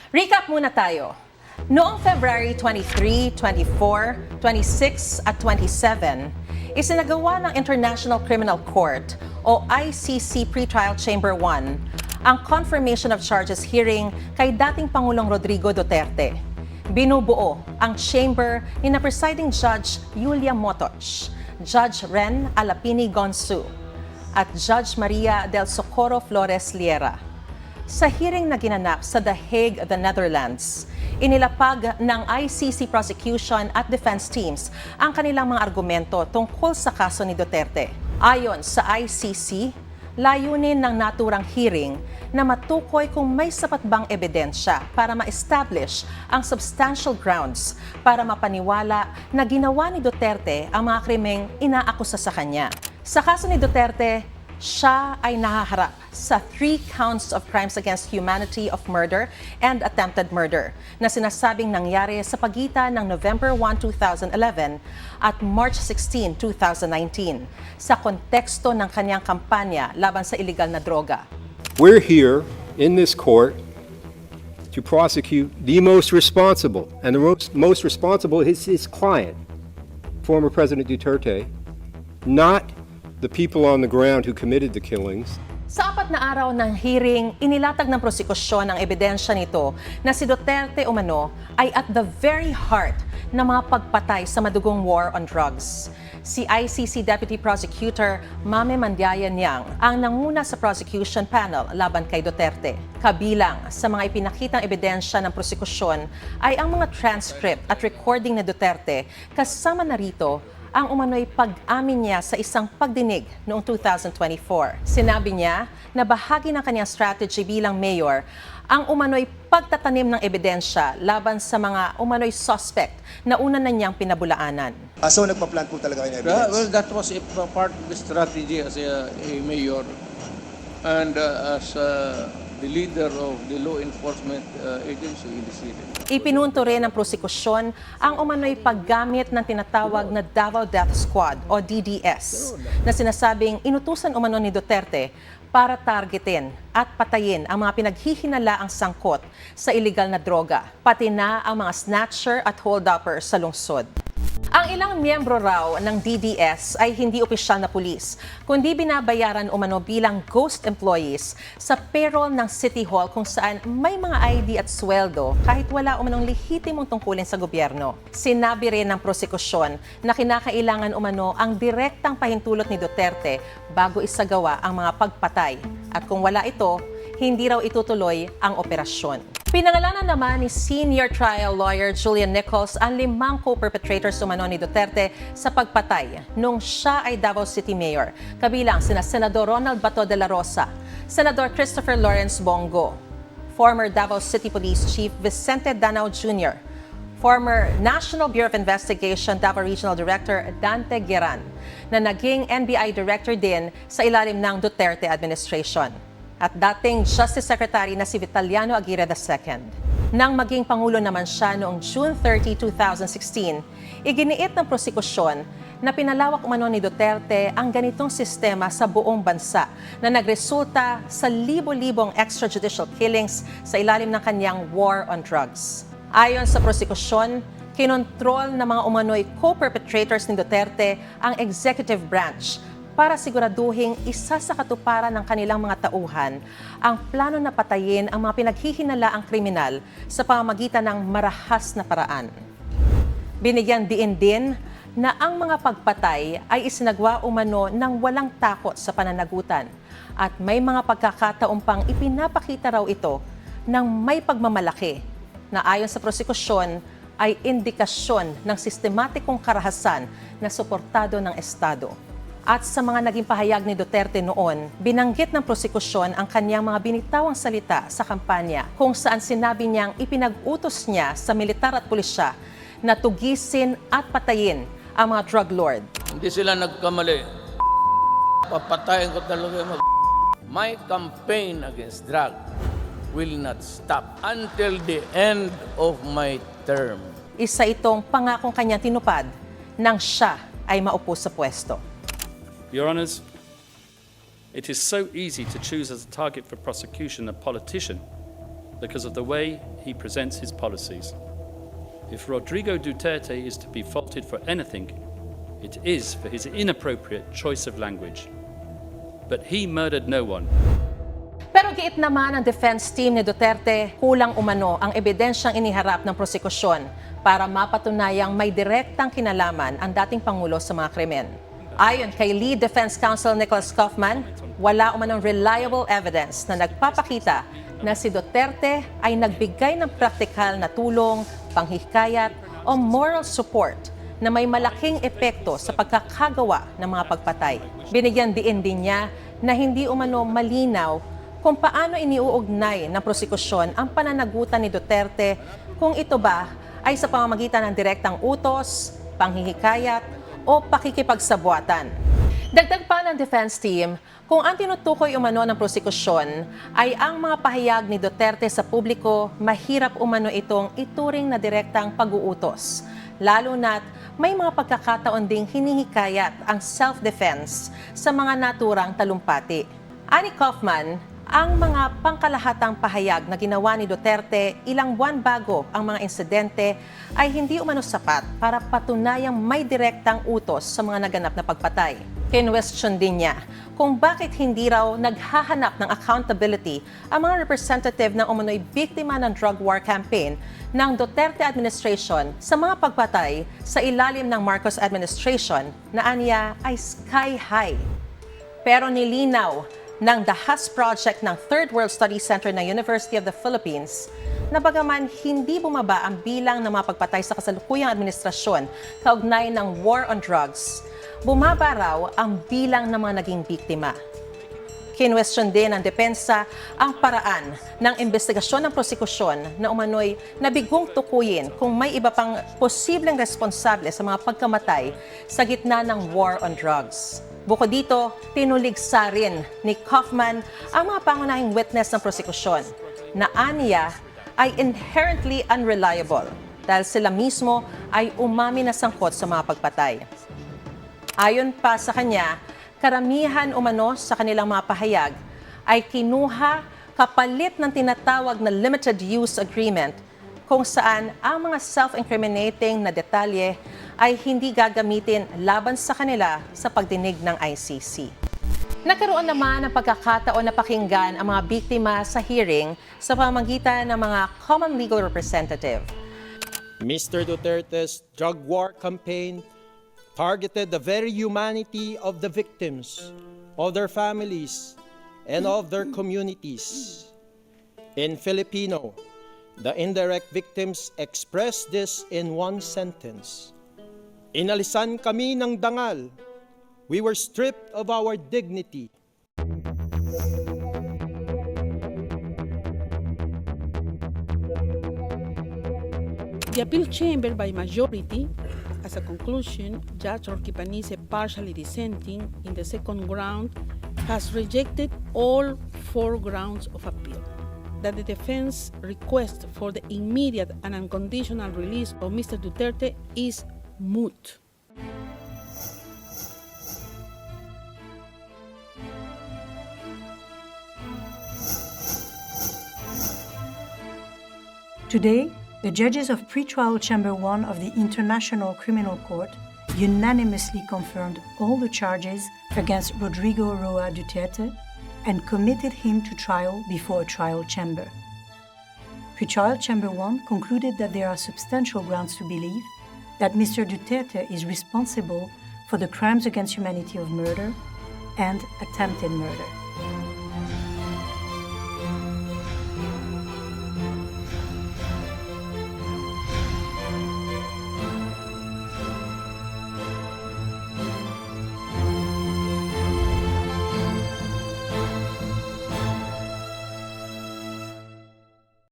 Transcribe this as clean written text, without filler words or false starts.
Recap muna tayo. Noong February 23, 24, 26 at 27, isinagawa ng International Criminal Court o ICC Pretrial Chamber 1 ang confirmation of charges hearing kay dating Pangulong Rodrigo Duterte. Binubuo ang chamber ni na presiding Judge Julia Motoch, Judge Ren Alapini Gonsu, at Judge Maria del Socorro Flores Liera. Sa hearing na ginanap sa The Hague, the Netherlands, inilapag ng ICC prosecution at defense teams ang kanilang mga argumento tungkol sa kaso ni Duterte. Ayon sa ICC, layunin ng naturang hearing na matukoy kung may sapat bang ebidensya para ma-establish ang substantial grounds para mapaniwala na ginawa ni Duterte ang mga krimeng inaakusa sa kanya. Sa kaso ni Duterte, siya ay nahaharap sa 3 counts of crimes against humanity of murder and attempted murder na sinasabing nangyari sa pagitan ng November 1, 2011 at March 16, 2019 sa konteksto ng kanyang kampanya laban sa illegal na droga. We're here in this court to prosecute the most responsible, and the most responsible is his client, former President Duterte, not the people on the ground who committed the killings. Sa 4 na araw ng hearing, inilatag ng prosekusyon ang ebidensya nito na si Duterte umano ay at the very heart ng mga pagpatay sa madugong war on drugs. Si ICC Deputy Prosecutor Mame Mandiayan-Yang ang nanguna sa prosecution panel laban kay Duterte. Kabilang sa mga ipinakitang ebidensya ng prosekusyon ay ang mga transcript at recording ni Duterte, kasama na rito ang umano'y pag-amin niya sa isang pagdinig noong 2024. Sinabi niya na bahagi ng kanyang strategy bilang mayor ang umano'y pagtatanim ng ebidensya laban sa mga umano'y suspect na una na niyang pinabulaanan. So nagpa-plan po talaga kayo ng evidence? Well, that was a part of the strategy as a mayor and as the leader of the law enforcement agency in the city. Ipinunto rin ng prosekusyon ang umano'y paggamit ng tinatawag na Davao Death Squad o DDS na sinasabing inutusan umano ni Duterte para targetin at patayin ang mga pinaghihinalaang sangkot sa illegal na droga, pati na ang mga snatcher at hold-upper sa lungsod. Ang ilang miyembro raw ng DDS ay hindi opisyal na pulis, kundi binabayaran umano bilang ghost employees sa payroll ng City Hall kung saan may mga ID at sweldo kahit wala umanong lehitimong tungkulin sa gobyerno. Sinabi rin ng prosekusyon na kinakailangan umano ang direktang pahintulot ni Duterte bago isagawa ang mga pagpatay at kung wala ito, hindi raw itutuloy ang operasyon. Pinangalanan naman ni senior trial lawyer Julian Nichols ang 5 co-perpetrators umano ni Duterte sa pagpatay nung siya ay Davao City Mayor, kabilang sina Senador Ronald Bato de la Rosa, Senador Christopher Lawrence Bongo, former Davao City Police Chief Vicente Danao Jr., former National Bureau of Investigation Davao Regional Director Dante Gueran, na naging NBI Director din sa ilalim ng Duterte administration, at dating Justice Secretary na si Vitaliano Aguirre II. Nang maging Pangulo naman siya noong June 30, 2016, iginiit ng prosekusyon na pinalawak umano ni Duterte ang ganitong sistema sa buong bansa na nagresulta sa libo-libong extrajudicial killings sa ilalim ng kanyang war on drugs. Ayon sa prosekusyon, kinontrol ng mga umano'y co-perpetrators ni Duterte ang executive branch para siguraduhing isa sa katuparan ng kanilang mga tauhan ang plano na patayin ang mga pinaghihinalaang kriminal sa pamamagitan ng marahas na paraan. Binigyan diin din na ang mga pagpatay ay isinagawa umano ng walang takot sa pananagutan at may mga pagkakataong pang ipinapakita raw ito ng may pagmamalaki na ayon sa prosekusyon ay indikasyon ng sistematikong karahasan na suportado ng Estado. At sa mga naging pahayag ni Duterte noon, binanggit ng prosekusyon ang kanyang mga binitawang salita sa kampanya kung saan sinabi niyang ipinag-utos niya sa militar at pulisya na tugisin at patayin ang mga drug lord. Hindi sila nagkamali. Papatayin ko talaga My campaign against drug will not stop until the end of my term. Isa itong pangakong kanyang tinupad nang siya ay maupo sa pwesto. Your Honours, it is so easy to choose as a target for prosecution a politician because of the way he presents his policies. If Rodrigo Duterte is to be faulted for anything, it is for his inappropriate choice of language. But he murdered no one. Pero giit naman ang defense team ni Duterte, kulang umano ang ebidensyang iniharap ng prosekusyon para mapatunayang may direktang kinalaman ang dating Pangulo sa mga krimen. Ayon kay Lead Defense Counsel Nicholas Kaufman, wala umanong reliable evidence na nagpapakita na si Duterte ay nagbigay ng praktikal na tulong, panghikayat o moral support na may malaking epekto sa pagkakagawa ng mga pagpatay. Binigyan diin din niya na hindi umano malinaw kung paano iniuugnay ng prosekusyon ang pananagutan ni Duterte kung ito ba ay sa pamamagitan ng direktang utos, panghihikayat o pakikipagsabuatan. Dagdag pa ng defense team, kung ang tinutukoy umano ng prosekusyon ay ang mga pahayag ni Duterte sa publiko, mahirap umano itong ituring na direktang pag-uutos. Lalo na't may mga pagkakataon ding hinihikayat ang self-defense sa mga naturang talumpati. Ani Kaufman, ang mga pangkalahatang pahayag na ginawa ni Duterte ilang buwan bago ang mga insidente ay hindi umano sapat para patunayang may direktang utos sa mga naganap na pagpatay. Kinwestiyon din niya kung bakit hindi raw naghahanap ng accountability ang mga representative ng umano'y biktima ng drug war campaign ng Duterte administration sa mga pagpatay sa ilalim ng Marcos administration na aniya ay sky high. Pero nilinaw ng The Haas Project ng Third World Studies Center ng University of the Philippines na bagaman hindi bumaba ang bilang ng mga pagpatay sa kasalukuyang administrasyon kaugnay ng war on drugs, bumaba raw ang bilang ng mga naging biktima. Kinwestiyon din ng depensa ang paraan ng investigasyon ng prosekusyon na umano'y nabigong tukuyin kung may iba pang posibleng responsable sa mga pagkamatay sa gitna ng war on drugs. Bukod dito, tinuligsa rin ni Kaufman ang mga pangunahing witness ng prosekusyon na aniya ay inherently unreliable dahil sila mismo ay umami na sangkot sa mga pagpatay. Ayon pa sa kanya, karamihan umano sa kanilang mga pahayag ay kinuha kapalit ng tinatawag na limited use agreement kung saan ang mga self-incriminating na detalye ay hindi gagamitin laban sa kanila sa pagdinig ng ICC. Nagkaroon naman ng pagkakataon na pakinggan ang mga biktima sa hearing sa pamamagitan ng mga common legal representative. Mr. Duterte's drug war campaign targeted the very humanity of the victims, of their families, and of their communities. In Filipino, the indirect victims expressed this in one sentence. Inalisan kami ng dangal. We were stripped of our dignity. The appeal chamber, by majority, as a conclusion, Judge Orquipanise, partially dissenting in the second ground, has rejected all 4 grounds of appeal. That the defense request for the immediate and unconditional release of Mr. Duterte is moot. Today, the judges of Pretrial Chamber 1 of the International Criminal Court unanimously confirmed all the charges against Rodrigo Roa Duterte and committed him to trial before a trial chamber. Pretrial Chamber 1 concluded that there are substantial grounds to believe that Mr. Duterte is responsible for the crimes against humanity of murder and attempted murder.